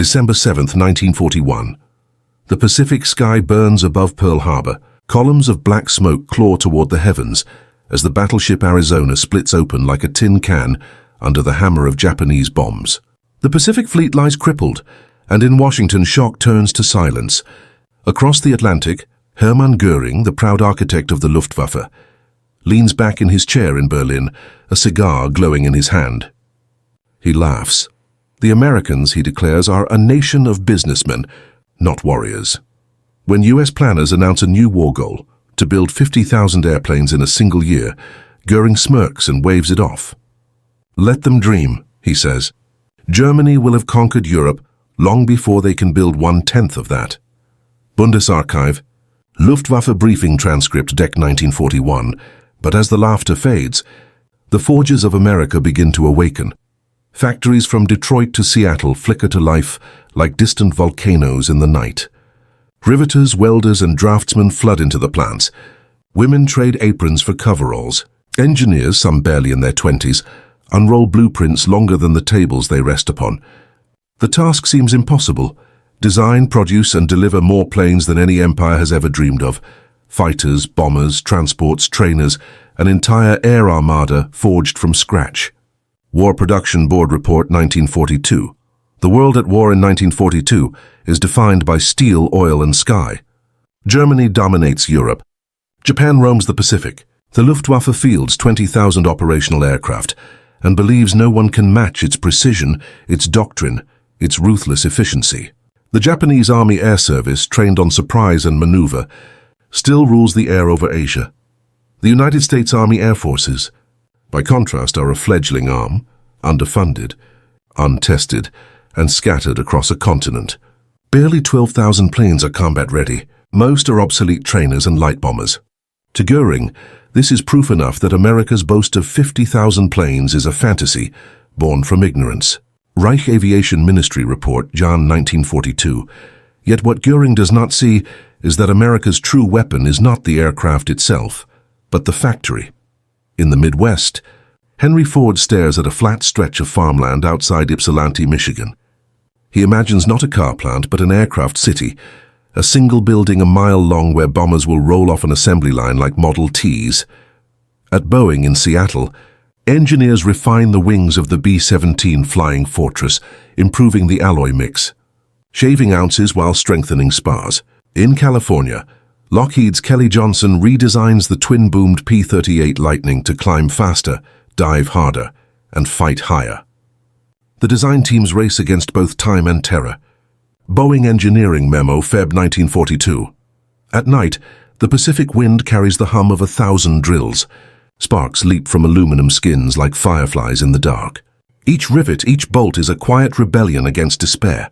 December 7, 1941. The Pacific sky burns above Pearl Harbor. Columns of black smoke claw toward the heavens as the battleship Arizona splits open like a tin can under the hammer of Japanese bombs. The Pacific Fleet lies crippled, and in Washington shock turns to silence. Across the Atlantic, Hermann Göring, the proud architect of the Luftwaffe, leans back in his chair in Berlin, a cigar glowing in his hand. He laughs. The Americans, he declares, are a nation of businessmen, not warriors. When US planners announce a new war goal, to build 50,000 airplanes in a single year, Göring smirks and waves it off. Let them dream, he says. Germany will have conquered Europe long before they can build 1/10 of that. Bundesarchive, Luftwaffe briefing transcript Deck 1941, but as the laughter fades, the forges of America begin to awaken. Factories from Detroit to Seattle flicker to life like distant volcanoes in the night. Riveters, welders, and draftsmen flood into the plants. Women trade aprons for coveralls. Engineers, some barely in their 20s, unroll blueprints longer than the tables they rest upon. The task seems impossible. Design, produce, and deliver more planes than any empire has ever dreamed of. Fighters, bombers, transports, trainers, an entire air armada forged from scratch. War Production Board Report 1942. The world at war in 1942 is defined by steel, oil, and sky. Germany dominates Europe. Japan roams the Pacific. The Luftwaffe fields 20,000 operational aircraft and believes no one can match its precision, its doctrine, its ruthless efficiency. The Japanese Army Air Service, trained on surprise and maneuver, still rules the air over Asia. The United States Army Air Forces, by contrast, are a fledgling arm, underfunded, untested, and scattered across a continent. Barely 12,000 planes are combat-ready. Most are obsolete trainers and light bombers. To Göring, this is proof enough that America's boast of 50,000 planes is a fantasy born from ignorance. Reich Aviation Ministry Report, Jan 1942. Yet what Göring does not see is that America's true weapon is not the aircraft itself, but the factory. In the Midwest, Henry Ford stares at a flat stretch of farmland outside Ypsilanti, Michigan. He imagines not a car plant, but an aircraft city, a single building a mile long where bombers will roll off an assembly line like Model Ts. At Boeing in Seattle, engineers refine the wings of the B-17 Flying Fortress, improving the alloy mix, shaving ounces while strengthening spars. In California, Lockheed's Kelly Johnson redesigns the twin-boomed P-38 Lightning to climb faster, dive harder, and fight higher. The design teams race against both time and terror. Boeing Engineering Memo, Feb 1942. At night, the Pacific wind carries the hum of 1,000 drills. Sparks leap from aluminum skins like fireflies in the dark. Each rivet, each bolt is a quiet rebellion against despair.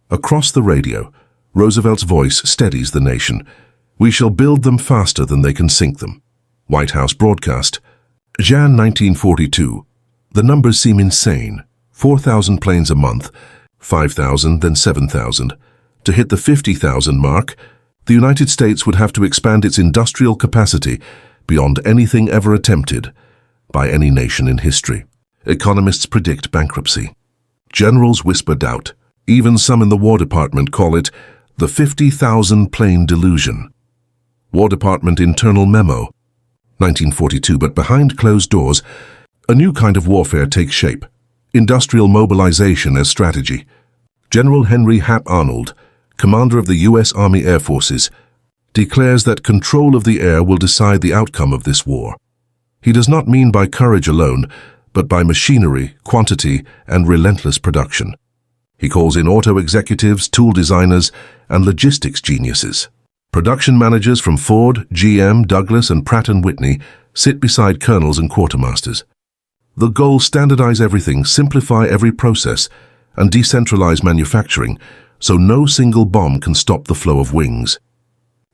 Across the radio, Roosevelt's voice steadies the nation. We shall build them faster than they can sink them. White House broadcast. Jan 1942. The numbers seem insane. 4,000 planes a month, 5,000, then 7,000. To hit the 50,000 mark, the United States would have to expand its industrial capacity beyond anything ever attempted by any nation in history. Economists predict bankruptcy. Generals whisper doubt. Even some in the War Department call it the 50,000 plane delusion. War Department Internal Memo, 1942, but behind closed doors, a new kind of warfare takes shape. Industrial mobilization as strategy. General Henry Hap Arnold, commander of the U.S. Army Air Forces, declares that control of the air will decide the outcome of this war. He does not mean by courage alone, but by machinery, quantity, and relentless production. He calls in auto executives, tool designers, and logistics geniuses. Production managers from Ford, GM, Douglas, and Pratt & Whitney sit beside colonels and quartermasters. The goal: standardize everything, simplify every process, and decentralize manufacturing, so no single bomb can stop the flow of wings.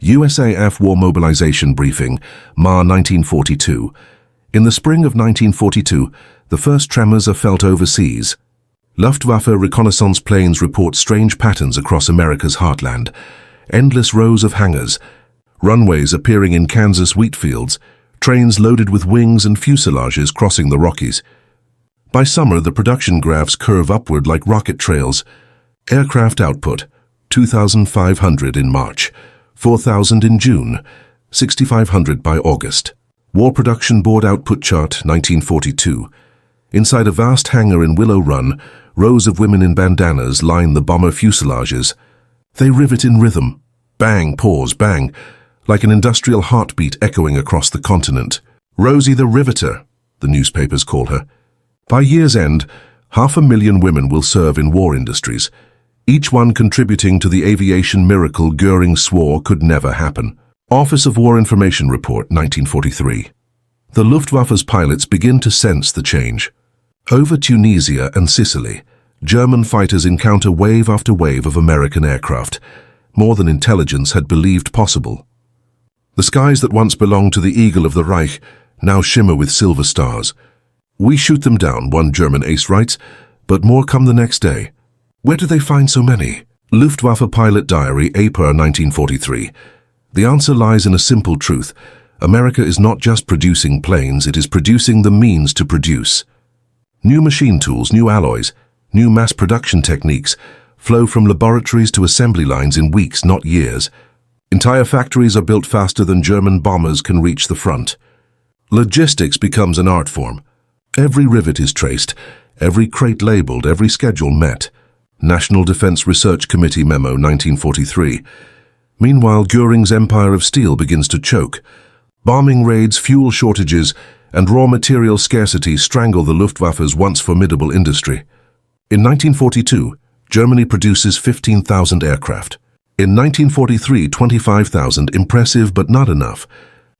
USAF War Mobilization Briefing, Ma 1942. In the spring of 1942, the first tremors are felt overseas. Luftwaffe reconnaissance planes report strange patterns across America's heartland. Endless rows of hangars, runways appearing in Kansas wheat fields, trains loaded with wings and fuselages crossing the Rockies. By summer, the production graphs curve upward like rocket trails. Aircraft output, 2,500 in March, 4,000 in June, 6,500 by August. War Production Board Output Chart, 1942. Inside a vast hangar in Willow Run, rows of women in bandanas line the bomber fuselages. They rivet in rhythm. Bang, pause, bang, like an industrial heartbeat echoing across the continent. Rosie the Riveter, the newspapers call her. By year's end, 500,000 women will serve in war industries, each one contributing to the aviation miracle Göring swore could never happen. Office of War Information Report, 1943. The Luftwaffe's pilots begin to sense the change. Over Tunisia and Sicily, German fighters encounter wave after wave of American aircraft, more than intelligence had believed possible. The skies that once belonged to the Eagle of the Reich now shimmer with silver stars. We shoot them down, one German ace writes, but more come the next day. Where do they find so many? Luftwaffe Pilot Diary, April 1943. The answer lies in a simple truth. America is not just producing planes, it is producing the means to produce. New machine tools, new alloys, new mass production techniques flow from laboratories to assembly lines in weeks, not years. Entire factories are built faster than German bombers can reach the front. Logistics becomes an art form. Every rivet is traced, every crate labeled, every schedule met. National Defense Research Committee Memo, 1943. Meanwhile, Göring's empire of steel begins to choke. Bombing raids, fuel shortages, and raw material scarcity strangle the Luftwaffe's once formidable industry. In 1942, Germany produces 15,000 aircraft. In 1943, 25,000, impressive but not enough.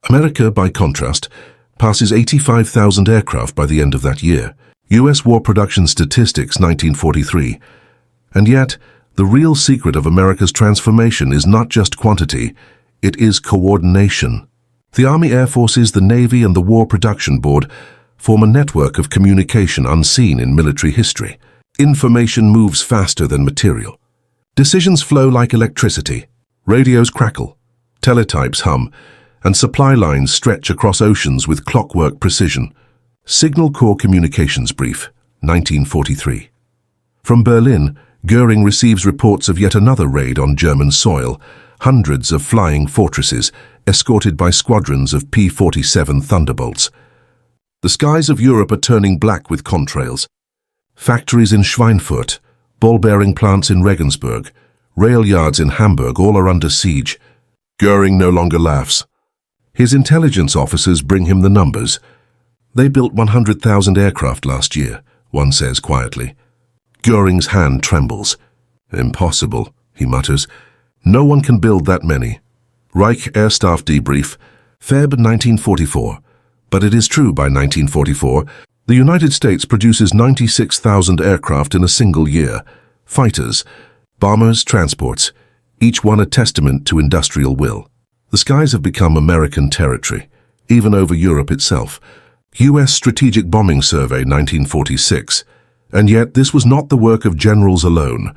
America, by contrast, passes 85,000 aircraft by the end of that year. U.S. War Production Statistics, 1943. And yet, the real secret of America's transformation is not just quantity, it is coordination. The Army Air Forces, the Navy, and the War Production Board form a network of communication unseen in military history. Information moves faster than material. Decisions flow like electricity. Radios crackle, teletypes hum, and supply lines stretch across oceans with clockwork precision. Signal Corps Communications Brief, 1943. From Berlin, Göring receives reports of yet another raid on German soil, hundreds of flying fortresses, escorted by squadrons of P-47 Thunderbolts. The skies of Europe are turning black with contrails. Factories in Schweinfurt, ball-bearing plants in Regensburg, rail yards in Hamburg, all are under siege. Göring no longer laughs. His intelligence officers bring him the numbers. They built 100,000 aircraft last year, one says quietly. Göring's hand trembles. Impossible, he mutters. No one can build that many. Reich Air Staff Debrief, Feb 1944. But it is true by 1944, the United States produces 96,000 aircraft in a single year. Fighters, bombers, transports, each one a testament to industrial will. The skies have become American territory, even over Europe itself. U.S. Strategic Bombing Survey, 1946. And yet this was not the work of generals alone.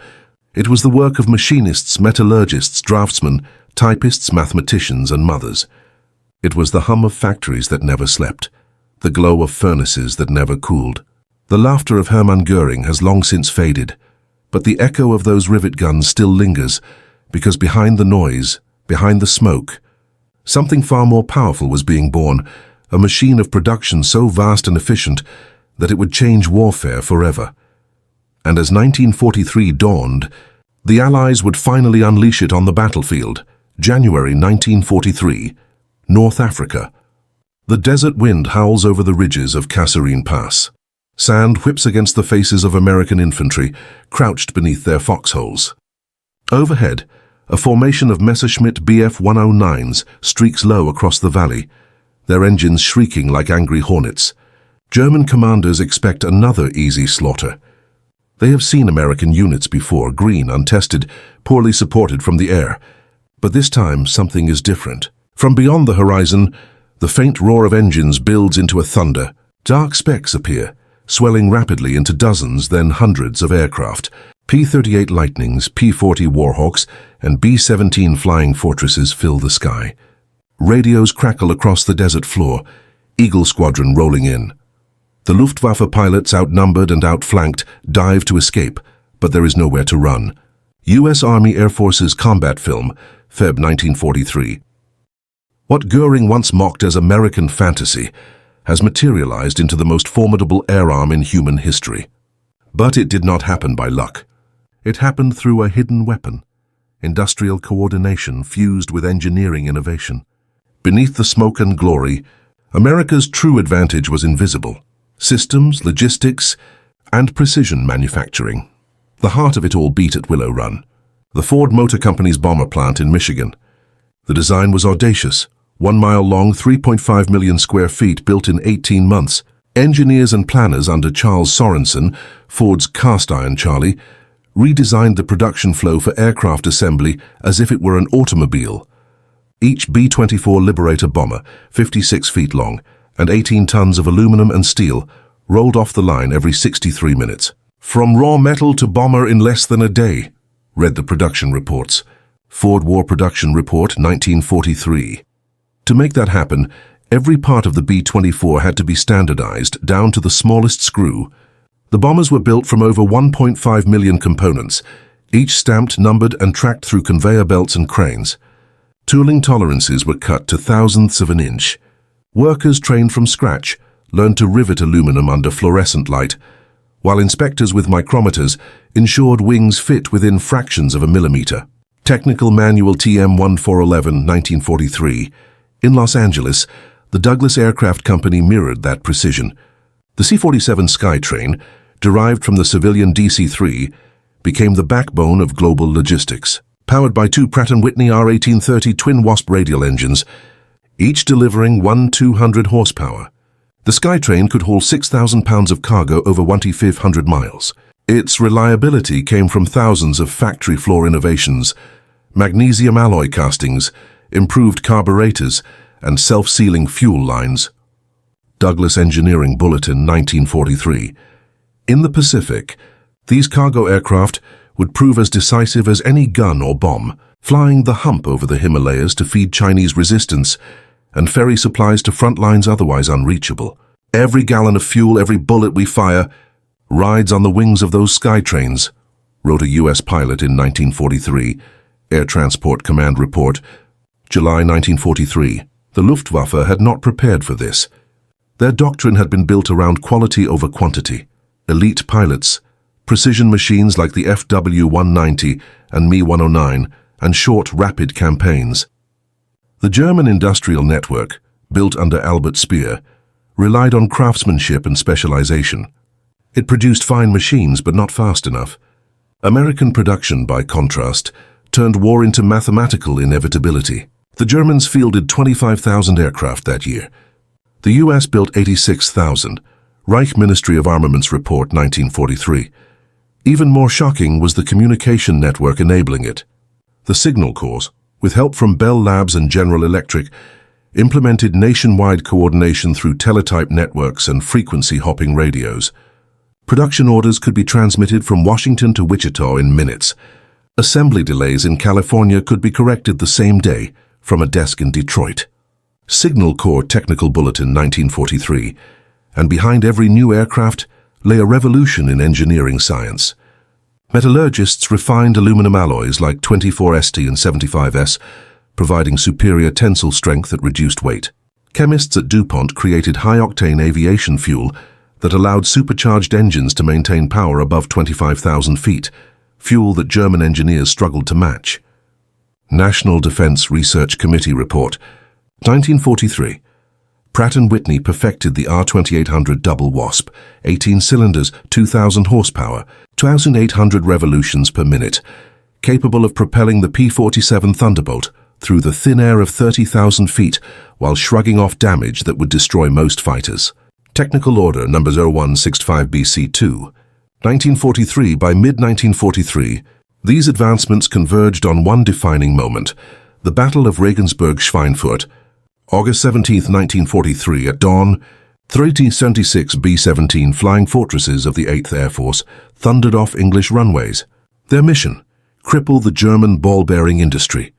It was the work of machinists, metallurgists, draftsmen, typists, mathematicians, and mothers. It was the hum of factories that never slept, the glow of furnaces that never cooled. The laughter of Hermann Göring has long since faded, but the echo of those rivet guns still lingers, because behind the noise, behind the smoke, something far more powerful was being born, a machine of production so vast and efficient that it would change warfare forever. And as 1943 dawned, the Allies would finally unleash it on the battlefield. January 1943, North Africa. The desert wind howls over the ridges of Kasserine Pass. Sand whips against the faces of American infantry, crouched beneath their foxholes. Overhead, a formation of Messerschmitt Bf-109s streaks low across the valley, their engines shrieking like angry hornets. German commanders expect another easy slaughter. They have seen American units before, green, untested, poorly supported from the air. But this time, something is different. From beyond the horizon, the faint roar of engines builds into a thunder. Dark specks appear, swelling rapidly into dozens, then hundreds of aircraft. P-38 Lightnings, P-40 Warhawks, and B-17 Flying Fortresses fill the sky. Radios crackle across the desert floor, Eagle Squadron rolling in. The Luftwaffe pilots, outnumbered and outflanked, dive to escape, but there is nowhere to run. U.S. Army Air Force's combat film, Feb 1943. What Goering once mocked as American fantasy has materialized into the most formidable air arm in human history. But it did not happen by luck. It happened through a hidden weapon, industrial coordination fused with engineering innovation. Beneath the smoke and glory, America's true advantage was invisible: systems, logistics, and precision manufacturing. The heart of it all beat at Willow Run, the Ford Motor Company's bomber plant in Michigan. The design was audacious: 1 mile long, 3.5 million square feet, built in 18 months. Engineers and planners under Charles Sorensen, Ford's cast-iron Charlie, redesigned the production flow for aircraft assembly as if it were an automobile. Each B-24 Liberator bomber, 56 feet long, and 18 tons of aluminum and steel, rolled off the line every 63 minutes. "From raw metal to bomber in less than a day," read the production reports. Ford War Production Report, 1943. To make that happen, every part of the B-24 had to be standardized down to the smallest screw. The bombers were built from over 1.5 million components, each stamped, numbered, and tracked through conveyor belts and cranes. Tooling tolerances were cut to thousandths of an inch. Workers trained from scratch learned to rivet aluminum under fluorescent light, while inspectors with micrometers ensured wings fit within fractions of a millimeter. Technical Manual TM 1411, 1943. In Los Angeles, the Douglas Aircraft Company mirrored that precision. The C-47 Skytrain, derived from the civilian DC-3, became the backbone of global logistics. Powered by two Pratt & Whitney R1830 twin Wasp radial engines, each delivering 200 horsepower. The Skytrain could haul 6,000 pounds of cargo over 2,500 miles. Its reliability came from thousands of factory floor innovations: magnesium alloy castings, improved carburetors, and self-sealing fuel lines. Douglas Engineering Bulletin, 1943. In the Pacific, these cargo aircraft would prove as decisive as any gun or bomb, flying the hump over the Himalayas to feed Chinese resistance and ferry supplies to front lines otherwise unreachable. "Every gallon of fuel, every bullet we fire, rides on the wings of those Skytrains," wrote a U.S. pilot in 1943. Air Transport Command Report, July 1943. The Luftwaffe had not prepared for this. Their doctrine had been built around quality over quantity. Elite pilots, precision machines like the FW-190 and Me-109, and short, rapid campaigns. The German industrial network, built under Albert Speer, relied on craftsmanship and specialization. It produced fine machines, but not fast enough. American production, by contrast, turned war into mathematical inevitability. The Germans fielded 25,000 aircraft that year. The U.S. built 86,000. Reich Ministry of Armaments Report, 1943. Even more shocking was the communication network enabling it. The Signal Corps, with help from Bell Labs and General Electric, implemented nationwide coordination through teletype networks and frequency-hopping radios. Production orders could be transmitted from Washington to Wichita in minutes. Assembly delays in California could be corrected the same day from a desk in Detroit. Signal Corps Technical Bulletin, 1943. And behind every new aircraft lay a revolution in engineering science. Metallurgists refined aluminum alloys like 24ST and 75S, providing superior tensile strength at reduced weight. Chemists at DuPont created high-octane aviation fuel that allowed supercharged engines to maintain power above 25,000 feet, fuel that German engineers struggled to match. National Defense Research Committee Report, 1943. Pratt & Whitney perfected the R2800 Double Wasp, 18 cylinders, 2,000 horsepower, 2,800 revolutions per minute, capable of propelling the P-47 Thunderbolt through the thin air of 30,000 feet while shrugging off damage that would destroy most fighters. Technical Order Number 0165BC2, 1943. By mid-1943, these advancements converged on one defining moment: the Battle of Regensburg-Schweinfurt. August 17, 1943, at dawn, 376 B-17 flying fortresses of the 8th Air Force thundered off English runways. Their mission: cripple the German ball-bearing industry,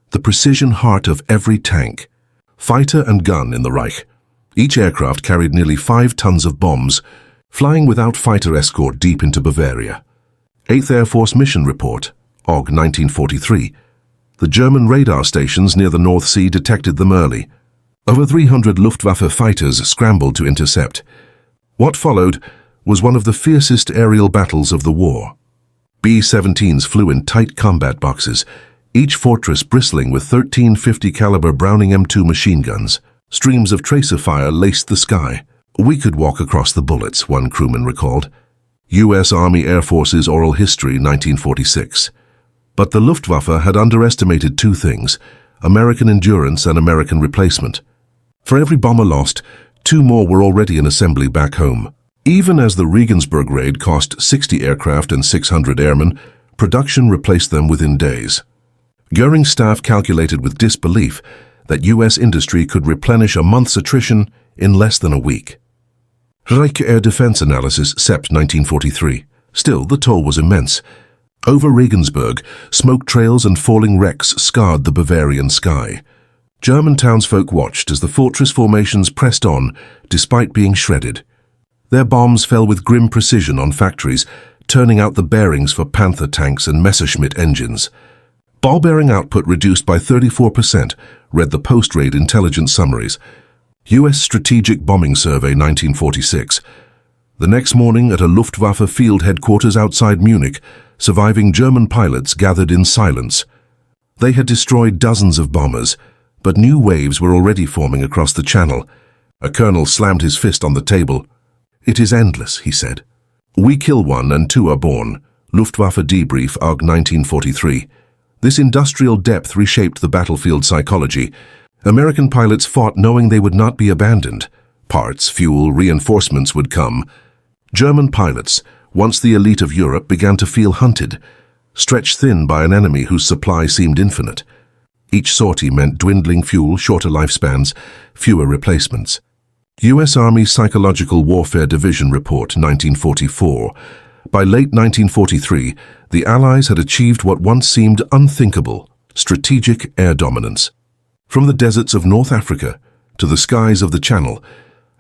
the precision heart of every tank, fighter and gun in the Reich. Each aircraft carried nearly 5 tons of bombs, flying without fighter escort deep into Bavaria. 8th Air Force Mission Report, Aug 1943. The German radar stations near the North Sea detected them early. Over 300 Luftwaffe fighters scrambled to intercept. What followed was one of the fiercest aerial battles of the war. B-17s flew in tight combat boxes, each fortress bristling with 13 50 caliber Browning M2 machine guns. Streams of tracer fire laced the sky. "We could walk across the bullets," one crewman recalled. U.S. Army Air Force's Oral History, 1946. But the Luftwaffe had underestimated two things: American endurance and American replacement. For every bomber lost, two more were already in assembly back home. Even as the Regensburg raid cost 60 aircraft and 600 airmen, production replaced them within days. Goering's staff calculated with disbelief that U.S. industry could replenish a month's attrition in less than a week. Reich Air Defense Analysis, Sept. 1943. Still, the toll was immense. Over Regensburg, smoke trails and falling wrecks scarred the Bavarian sky. German townsfolk watched as the fortress formations pressed on, despite being shredded. Their bombs fell with grim precision on factories, turning out the bearings for Panther tanks and Messerschmitt engines. Ball bearing output reduced by 34%, read the post-raid intelligence summaries. U.S. Strategic Bombing Survey, 1946. The next morning at a Luftwaffe field headquarters outside Munich, surviving German pilots gathered in silence. They had destroyed dozens of bombers, but new waves were already forming across the channel. A colonel slammed his fist on the table. "It is endless," he said. "We kill one and two are born." Luftwaffe Debrief, Aug. 1943. This industrial depth reshaped the battlefield psychology. American pilots fought knowing they would not be abandoned. Parts, fuel, reinforcements would come. German pilots, once the elite of Europe, began to feel hunted, stretched thin by an enemy whose supply seemed infinite. Each sortie meant dwindling fuel, shorter lifespans, fewer replacements. U.S. Army Psychological Warfare Division Report, 1944. By late 1943, the Allies had achieved what once seemed unthinkable: strategic air dominance. From the deserts of North Africa to the skies of the Channel,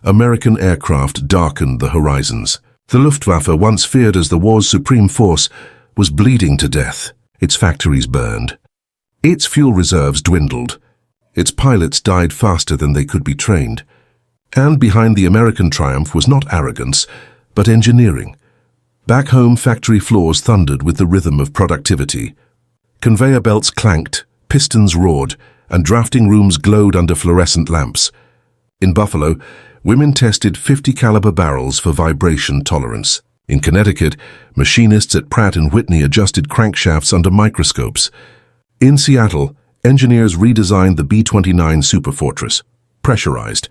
American aircraft darkened the horizons. The Luftwaffe, once feared as the war's supreme force, was bleeding to death. Its factories burned. Its fuel reserves dwindled. Its pilots died faster than they could be trained. And behind the American triumph was not arrogance, but engineering. Back home, factory floors thundered with the rhythm of productivity. Conveyor belts clanked, pistons roared, and drafting rooms glowed under fluorescent lamps. In Buffalo, women tested 50 caliber barrels for vibration tolerance. In Connecticut, machinists at Pratt & Whitney adjusted crankshafts under microscopes. In Seattle, engineers redesigned the B-29 Superfortress, pressurized.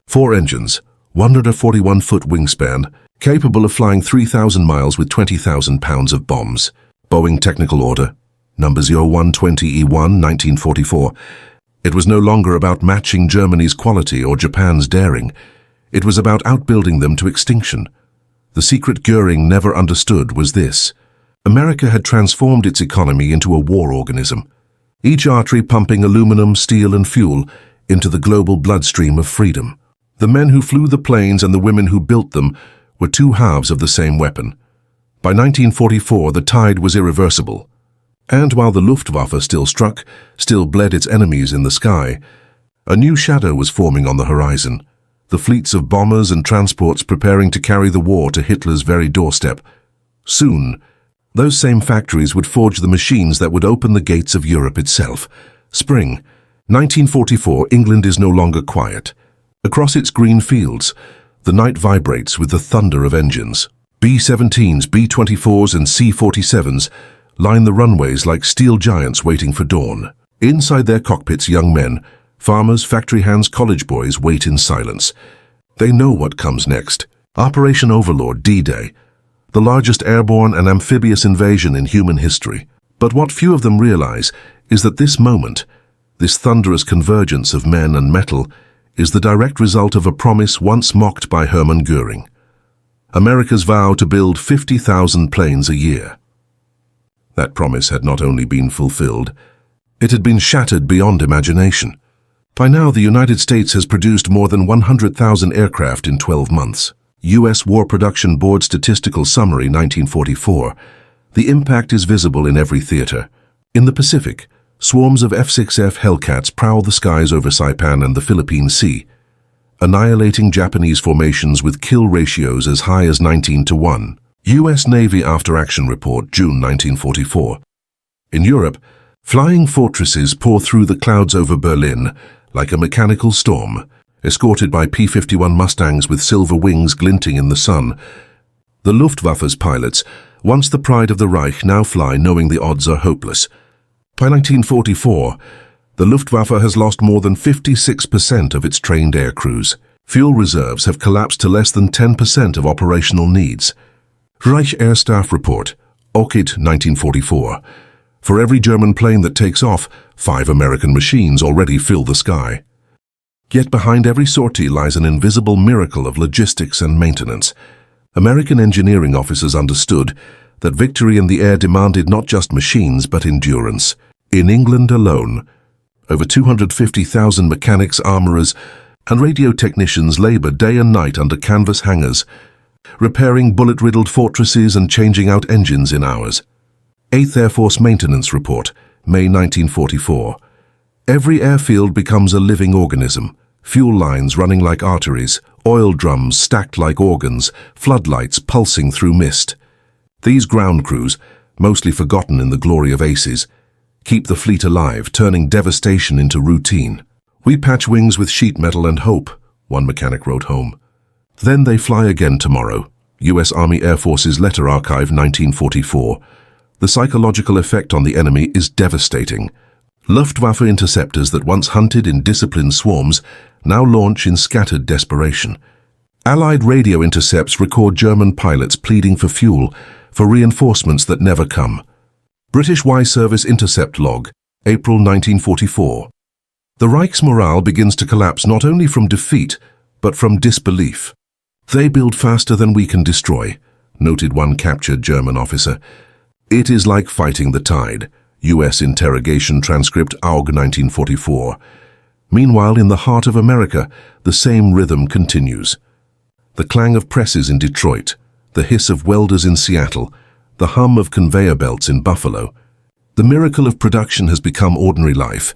4 engines, 141-foot wingspan, capable of flying 3,000 miles with 20,000 pounds of bombs. Boeing Technical Order, number 0120E1, 1944. It was no longer about matching Germany's quality or Japan's daring. It was about outbuilding them to extinction. The secret Goering never understood was this: America had transformed its economy into a war organism, each artery pumping aluminum, steel, and fuel into the global bloodstream of freedom. The men who flew the planes and the women who built them were two halves of the same weapon. By 1944, the tide was irreversible. And while the Luftwaffe still struck, still bled its enemies in the sky, a new shadow was forming on the horizon. The fleets of bombers and transports preparing to carry the war to Hitler's very doorstep. Soon, those same factories would forge the machines that would open the gates of Europe itself. Spring, 1944, England is no longer quiet. Across its green fields, the night vibrates with the thunder of engines. B-17s, B-24s, and C-47s line the runways like steel giants waiting for dawn. Inside their cockpits, young men, farmers, factory hands, college boys wait in silence. They know what comes next. Operation Overlord, D-Day, the largest airborne and amphibious invasion in human history. But what few of them realize is that this moment, this thunderous convergence of men and metal, is the direct result of a promise once mocked by Hermann Goering: America's vow to build 50,000 planes a year. That promise had not only been fulfilled, it had been shattered beyond imagination. By now, the United States has produced more than 100,000 aircraft in 12 months. U.S. War Production Board Statistical Summary, 1944. The impact is visible in every theater. In the Pacific, swarms of F-6F Hellcats prowl the skies over Saipan and the Philippine Sea, annihilating Japanese formations with kill ratios as high as 19-1. U.S. Navy After-Action Report, June 1944. In Europe, flying fortresses pour through the clouds over Berlin like a mechanical storm, escorted by P-51 Mustangs with silver wings glinting in the sun. The Luftwaffe's pilots, once the pride of the Reich, now fly knowing the odds are hopeless. By 1944, the Luftwaffe has lost more than 56% of its trained air crews. Fuel reserves have collapsed to less than 10% of operational needs. Reich Air Staff Report, OCIT 1944. For every German plane that takes off, 5 American machines already fill the sky. Yet behind every sortie lies an invisible miracle of logistics and maintenance. American engineering officers understood that victory in the air demanded not just machines but endurance. In England alone, over 250,000 mechanics, armourers, and radio technicians labour day and night under canvas hangars, repairing bullet-riddled fortresses and changing out engines in hours. 8th Air Force Maintenance Report, May 1944. Every airfield becomes a living organism, fuel lines running like arteries, oil drums stacked like organs, floodlights pulsing through mist. These ground crews, mostly forgotten in the glory of aces, keep the fleet alive, turning devastation into routine. "We patch wings with sheet metal and hope," one mechanic wrote home. "Then they fly again tomorrow." U.S. Army Air Force's Letter Archive, 1944. The psychological effect on the enemy is devastating. Luftwaffe interceptors that once hunted in disciplined swarms now launch in scattered desperation. Allied radio intercepts record German pilots pleading for fuel, for reinforcements that never come. British Y-Service Intercept Log, April 1944. The Reich's morale begins to collapse not only from defeat, but from disbelief. "They build faster than we can destroy," noted one captured German officer. "It is like fighting the tide." U.S. Interrogation Transcript, AUG 1944. Meanwhile, in the heart of America, the same rhythm continues. The clang of presses in Detroit, the hiss of welders in Seattle, the hum of conveyor belts in Buffalo. The miracle of production has become ordinary life.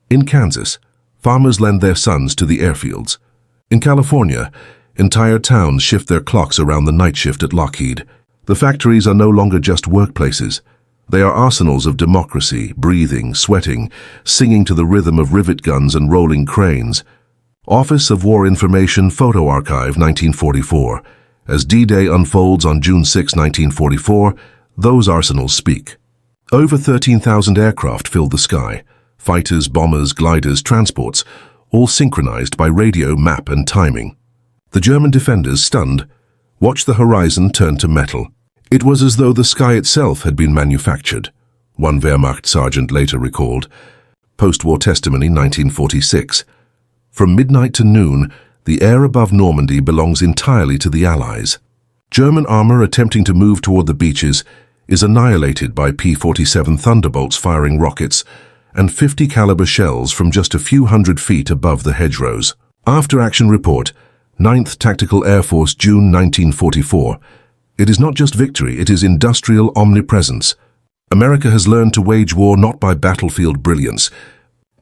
In Kansas, farmers lend their sons to the airfields. In California, entire towns shift their clocks around the night shift at Lockheed. The factories are no longer just workplaces. They are arsenals of democracy, breathing, sweating, singing to the rhythm of rivet guns and rolling cranes. Office of War Information Photo Archive, 1944. As D-Day unfolds on June 6, 1944, those arsenals speak. Over 13,000 aircraft filled the sky. Fighters, bombers, gliders, transports, all synchronized by radio, map, and timing. The German defenders, stunned, watched the horizon turn to metal. It was as though the sky itself had been manufactured, one Wehrmacht sergeant later recalled. Post-war testimony, 1946. From midnight to noon, the air above Normandy belongs entirely to the Allies. German armor attempting to move toward the beaches is annihilated by P-47 Thunderbolts firing rockets and 50 caliber shells from just a few hundred feet above the hedgerows. After-action report, 9th Tactical Air Force, June 1944. It is not just victory, it is industrial omnipresence. America has learned to wage war not by battlefield brilliance,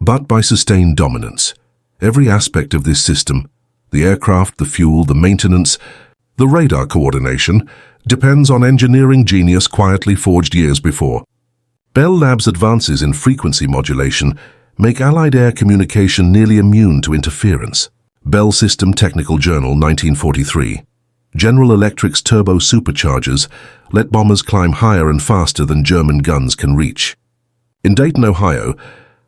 but by sustained dominance. Every aspect of this system, the aircraft, the fuel, the maintenance, the radar coordination, depends on engineering genius quietly forged years before. Bell Labs' advances in frequency modulation make Allied air communication nearly immune to interference. Bell System Technical Journal, 1943. General Electric's turbo superchargers let bombers climb higher and faster than German guns can reach. In Dayton, Ohio,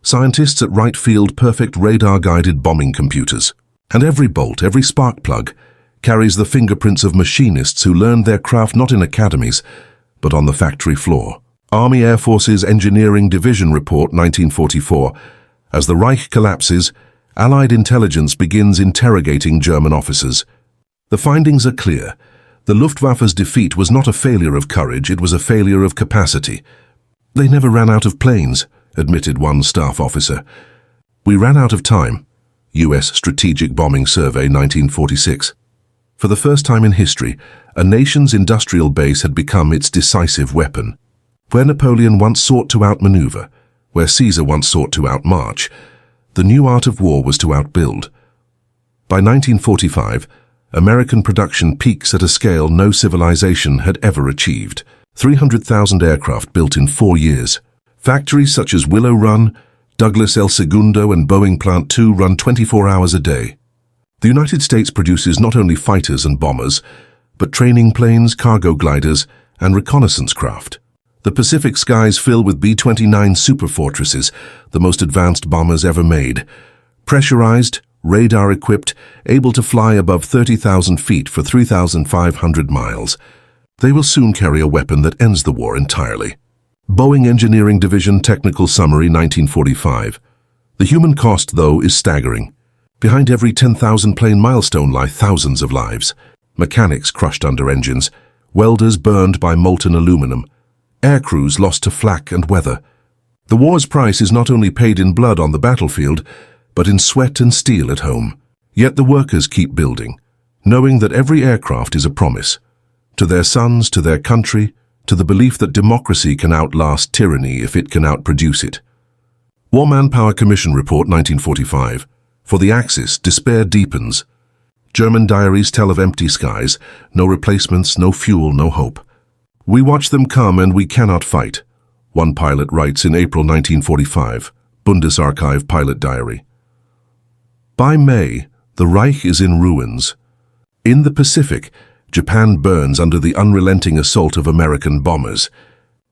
scientists at Wright field perfect radar-guided bombing computers. And every bolt, every spark plug, carries the fingerprints of machinists who learned their craft not in academies, but on the factory floor. Army Air Force's Engineering Division Report, 1944. As the Reich collapses, Allied intelligence begins interrogating German officers. The findings are clear. The Luftwaffe's defeat was not a failure of courage, it was a failure of capacity. "They never ran out of planes," admitted one staff officer. "We ran out of time." U.S. Strategic Bombing Survey, 1946. For the first time in history, a nation's industrial base had become its decisive weapon. Where Napoleon once sought to outmaneuver, where Caesar once sought to outmarch, the new art of war was to outbuild. By 1945, American production peaks at a scale no civilization had ever achieved. 300,000 aircraft built in 4 years. Factories such as Willow Run, Douglas El Segundo and Boeing Plant 2 run 24 hours a day. The United States produces not only fighters and bombers, but training planes, cargo gliders, and reconnaissance craft. The Pacific skies fill with B-29 superfortresses, the most advanced bombers ever made. Pressurized, radar-equipped, able to fly above 30,000 feet for 3,500 miles. They will soon carry a weapon that ends the war entirely. Boeing Engineering Division Technical Summary 1945. The human cost, though, is staggering. Behind every 10,000 plane milestone lie thousands of lives. Mechanics crushed under engines, welders burned by molten aluminum, air crews lost to flak and weather. The war's price is not only paid in blood on the battlefield, but in sweat and steel at home. Yet the workers keep building, knowing that every aircraft is a promise. To their sons, to their country, to the belief that democracy can outlast tyranny if it can outproduce it. War Manpower Commission Report 1945. For the Axis, despair deepens. German diaries tell of empty skies, no replacements, no fuel, no hope. We watch them come and we cannot fight, one pilot writes in April 1945, Bundesarchiv Pilot Diary. By May, the Reich is in ruins. In the Pacific, Japan burns under the unrelenting assault of American bombers.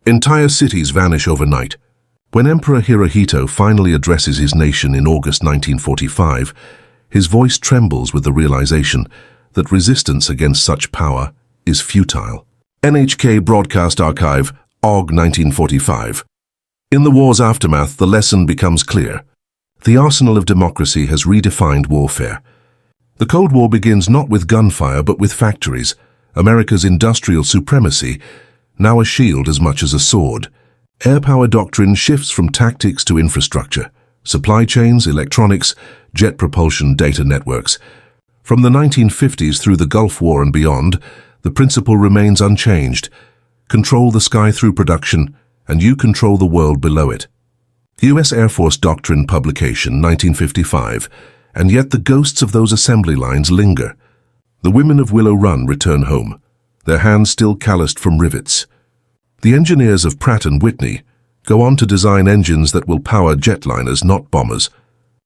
Entire cities vanish overnight. When Emperor Hirohito finally addresses his nation in August 1945, his voice trembles with the realization that resistance against such power is futile. NHK Broadcast Archive, AUG 1945. In the war's aftermath, the lesson becomes clear. The arsenal of democracy has redefined warfare. The Cold War begins not with gunfire but with factories, America's industrial supremacy, now a shield as much as a sword. Air power doctrine shifts from tactics to infrastructure, supply chains, electronics, jet propulsion, data networks. From the 1950s through the Gulf War and beyond, the principle remains unchanged. Control the sky through production, and you control the world below it. U.S. Air Force Doctrine Publication, 1955. And yet the ghosts of those assembly lines linger. The women of Willow Run return home, their hands still calloused from rivets. The engineers of Pratt & Whitney go on to design engines that will power jetliners, not bombers.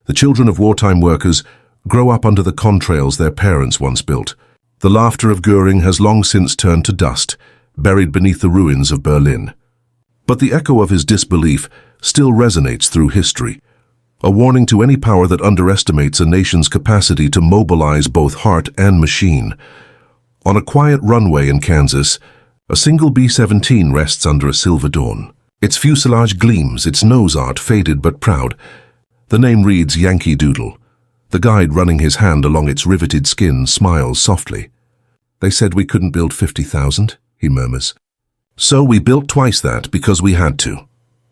The children of wartime workers grow up under the contrails their parents once built. The laughter of Goering has long since turned to dust, buried beneath the ruins of Berlin. But the echo of his disbelief still resonates through history, a warning to any power that underestimates a nation's capacity to mobilize both heart and machine. On a quiet runway in Kansas, a single B-17 rests under a silver dawn. Its fuselage gleams, its nose art faded but proud. The name reads Yankee Doodle. The guide running his hand along its riveted skin smiles softly. They said we couldn't build 50,000, he murmurs. So we built twice that because we had to.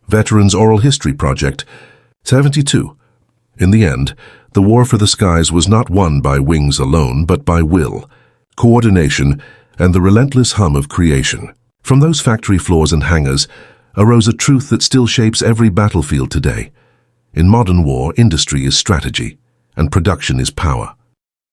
Veterans Oral History Project, 72. In the end, the war for the skies was not won by wings alone, but by will, coordination, and the relentless hum of creation. From those factory floors and hangars arose a truth that still shapes every battlefield today. In modern war, industry is strategy, and production is power.